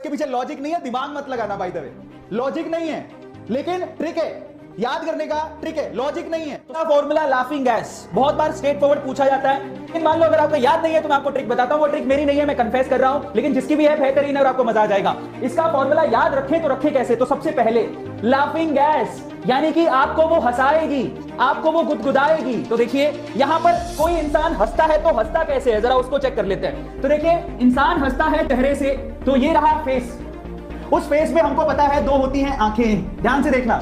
इसके पीछे लॉजिक नहीं है, दिमाग मत लगाना बाय द वे, लॉजिक नहीं है, लेकिन ट्रिक है, याद करने का ट्रिक है, लॉजिक नहीं है। तो फॉर्मूला लाफिंग गैस बहुत बार स्ट्रेट फॉरवर्ड पूछा जाता है, लेकिन मान लो अगर आपको याद नहीं है तो मैं आपको ट्रिक बताता हूं। वो ट्रिक मेरी नहीं है, मैं कन्फेस कर रहा हूं, लेकिन जिसकी भी है बेहतरीन है और आपको मजा आ जाएगा। इसका फॉर्मूला याद रखें तो रखें कैसे? तो सबसे पहले लाफिंग गैस यानी कि आपको वो हंसाएगी, आपको वो गुदगुदाएगी। तो देखिए यहां पर कोई इंसान हंसता है तो हंसता कैसे है, जरा उसको चेक कर लेते हैं। तो देखिए इंसान हंसता है चेहरे से, तो ये रहा फेस, उस फेस में हमको पता है दो होती हैं आंखें, ध्यान से देखना,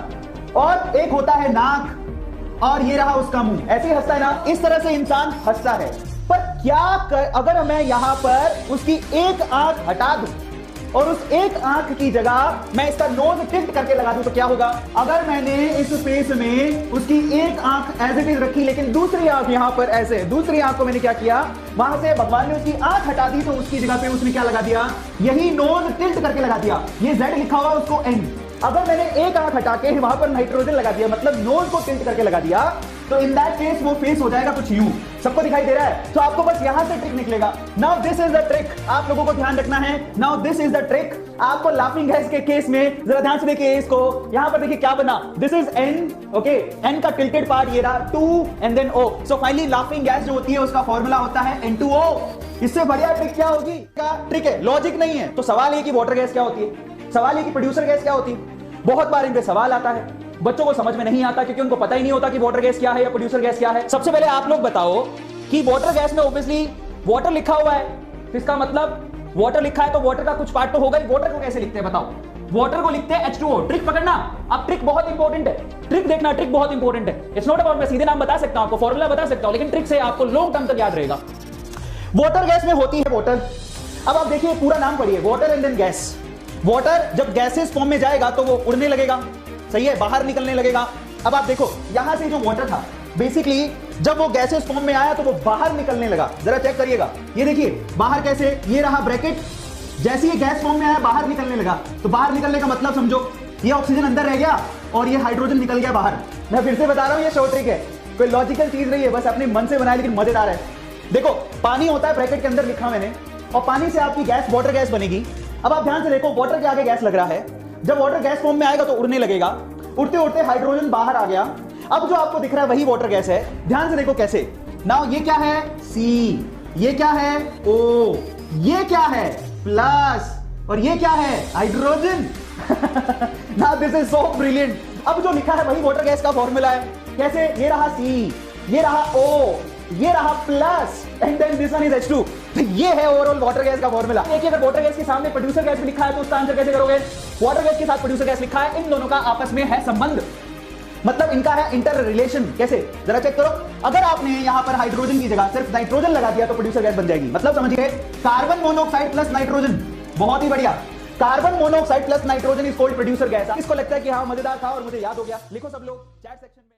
और एक होता है नाक, और ये रहा उसका मुंह। ऐसे ही हंसता है ना, इस तरह से इंसान हंसता है। पर अगर मैं यहां पर उसकी एक आंख हटा दूं और उस एक आंख की जगह मैं इसका नोज टिल्ट करके लगा दूं तो क्या होगा? अगर मैंने इस फेस में उसकी एक आंख एज इट इज रखी, लेकिन दूसरी आंख यहां पर ऐसे, दूसरी आंख को मैंने क्या किया, वहां से भगवान ने उसकी आंख हटा दी, तो उसकी जगह पे उसने क्या लगा दिया? यही नोज टिल्ट करके लगा दिया। ये जेड लिखा हुआ उसको एन। अगर मैंने एक आंख हटा के वहां पर नाइट्रोजन लगा दिया, मतलब नोज को टिल्ट करके लगा दिया, तो इन दैट केस वो फेस हो जाएगा कुछ यूं। सबको दिखाई दे रहा है? तो आपको बस यहां से ट्रिक निकलेगा। Now this is the trick, आप लोगों को ध्यान रखना है। Now this is the trick. आपको लाफिंग गैस के केस में जरा ध्यान से देखिए इसको, यहां पर देखिए क्या बना, this is N, okay, N का टिल्टेड पार्ट ये रहा 2 and then O. So finally laughing gas जो होती है उसका फॉर्मूला होता है N2O। इससे बढ़िया ट्रिक क्या होगी? क्या ट्रिक है? लॉजिक नहीं है। तो सवाल ये कि वाटर गैस क्या होती है, सवाल ये कि प्रोड्यूसर गैस क्या होती है। बहुत बार इन पे सवाल आता है, बच्चों को समझ में नहीं आता क्योंकि उनको पता ही नहीं होता कि वाटर गैस क्या है या प्रोड्यूसर गैस क्या है। सबसे पहले आप लोग बताओ कि वाटर गैस में ऑब्वियसली वाटर लिखा हुआ है, तो इसका मतलब वाटर लिखा है तो वाटर का कुछ पार्ट तो होगा ही। वाटर को कैसे लिखते हैं बताओ? वाटर को लिखते हैं H2O। ट्रिक पकड़ना, अब ट्रिक बहुत इंपॉर्टेंट है, ट्रिक देखना, ट्रिक बहुत इंपॉर्टेंट है। इट्स नॉट अबाउट मैं सीधे नाम बता सकता हूं, आपको फॉर्मूला बता सकता हूं, लेकिन ट्रिक से आपको लॉन्ग टर्म तक याद रहेगा। वाटर गैस में होती है वाटर। अब आप देखिए पूरा नाम पढ़िए, water and then gas. Water जब गैसेस फॉर्म में जाएगा तो वो उड़ने लगेगा, सही है, बाहर निकलने लगेगा। अब आप देखो यहां से जो वाटर था बेसिकली जब वो गैसेस फॉर्म में आया तो वो बाहर निकलने लगा। जरा चेक करिएगा, ये देखिए बाहर कैसे, ये रहा ब्रैकेट, जैसे ये गैस फॉर्म में आया बाहर निकलने लगा। तो बाहर निकलने का मतलब समझो, ये ऑक्सीजन अंदर रह गया और ये हाइड्रोजन निकल गया बाहर। मैं फिर से बता रहा हूं, ये शॉर्ट ट्रिक है, कोई लॉजिकल चीज नहीं है, बस अपने मन से बनाया, लेकिन मजेदार है। देखो पानी होता है ब्रैकेट के अंदर लिखा मैंने, और पानी से आपकी गैस वाटर गैस बनेगी। अब आप ध्यान से देखो, वाटर के आगे गैस लग रहा है, जब वाटर गैस फॉर्म में आएगा तो उड़ने लगेगा, उड़ते उड़ते हाइड्रोजन बाहर आ गया। अब जो आपको दिख रहा है वही वाटर गैस है। ध्यान से देखो कैसे, नाउ ये क्या है C, ये क्या है O, ये क्या है प्लस, और ये क्या है hydrogen. Now this is so brilliant. अब जो लिखा है वही वाटर गैस का फॉर्मूला है। कैसे? ये रहा C, ये रहा O, ये रहा plus, and then this one is H2। तो ये है ओवरऑल वाटर गैस का फॉर्मूला। देखिए अगर वाटर गैस के सामने प्रोड्यूसर गैस भी लिखा है तो उसका आंसर कैसे करोगे? वाटर गैस के साथ प्रोड्यूसर गैस लिखा है, इन दोनों का आपस में है संबंध, मतलब इनका है इंटर रिलेशन। कैसे? जरा चेक करो, अगर आपने यहां पर हाइड्रोजन की जगह सिर्फ नाइट्रोजन लगा दिया तो प्रोड्यूसर गैस बन जाएगी। मतलब समझिए, कार्बन मोनोऑक्साइड प्लस नाइट्रोजन, बहुत ही बढ़िया, carbon monoxide plus nitrogen is called producer gas. इसको लगता है कि हाँ मजेदार था और मुझे याद हो गया, लिखो सब लोग चैट सेक्शन में।